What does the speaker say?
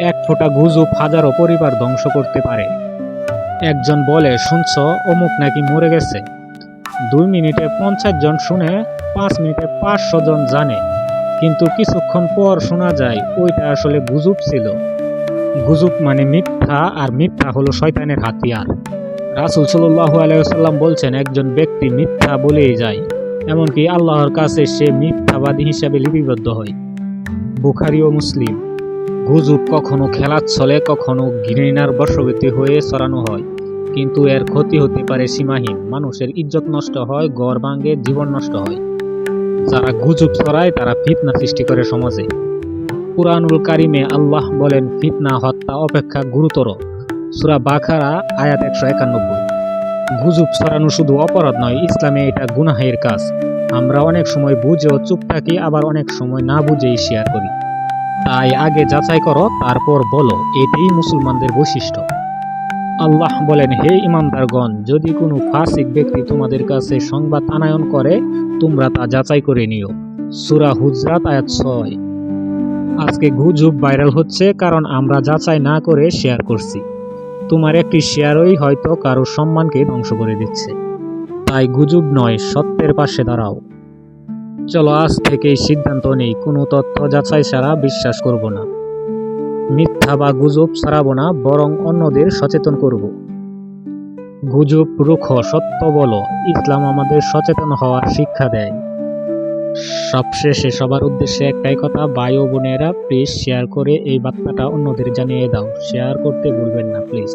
এক ফোঁটা গুজব হাজারো পরিবার ধ্বংস করতে পারে। একজন বলে, শুনছ অমুক নাকি মরে গেছে। 2 মিনিটে 50 জন শুনে, 5 মিনিটে 500 জন জানে, কিন্তু কিছুক্ষণ পর শোনা যায় ওইটা আসলে গুজব ছিল। গুজব মানে মিথ্যা, আর মিথ্যা হলো শয়তানের হাতিয়ার। রাসূল সাল্লাল্লাহু আলাইহি ওয়াসাল্লাম বলছেন, একজন ব্যক্তি মিথ্যা বলেই যায়, এমনকি আল্লাহর কাছে সে মিথ্যাবাদী হিসাবে লিপিবদ্ধ হয়। বুখারী ও মুসলিম। গুজব কখনো খেলার ছলে, কখনো ঘৃণার বশবর্তী হয়ে ছড়ানো হয়, কিন্তু এর ক্ষতি হতে পারে সীমাহীন। মানুষের ইজ্জত নষ্ট হয়, ঘর ভাঙে, জীবন নষ্ট হয়। যারা গুজব ছড়ায় তারা ফিতনা সৃষ্টি করে সমাজে। কুরআনুল কারিমে আল্লাহ বলেন, ফিতনা হত্যা অপেক্ষা গুরুতর। সূরা বাকারা আয়াত 191। গুজব ছড়ানো শুধু অপরাধ নয়, ইসলামে এটা গুনাহের কাজ। আমরা অনেক সময় বুঝেও চুপ থাকি, আবার অনেক সময় না বুঝেই শেয়ার করি। তাই আগে যাচাই করো, তারপর বলো, এটাই মুসলমানদের বৈশিষ্ট্য। আল্লাহ বলেন, হে ঈমানদারগণ, যদি কোনো ফাসিক ব্যক্তি তোমাদের কাছে সংবাদ আনায়ন করে, তোমরা তা যাচাই করে নিও। সূরা হুজরাত আয়াত 6। আজকে গুজব ভাইরাল হচ্ছে কারণ আমরা যাচাই না করে শেয়ার করছি। তোমার একটি শেয়ারই হয়তো কারো সম্মানকে ধ্বংস করে দিচ্ছে। তাই গুজব নয়, সত্যের পাশে দাঁড়াও। চলো আজ থেকেই সিদ্ধান্ত নেই, কোনো তথ্য যাচাই ছাড়া বিশ্বাস করব না। মিথ্যা বা গুজব ছড়াবো না, বরং অন্যদের সচেতন করব। গুজব রুখো, সত্য বলো। ইসলাম আমাদের সচেতন হওয়ার শিক্ষা দেয়। সবশেষে সবার উদ্দেশ্যে একটাই কথা, ভাই ও বোনেরা, প্লিজ শেয়ার করে এই বার্তাটা অন্যদের জানিয়ে দাও। শেয়ার করতে ভুলবেন না প্লিজ।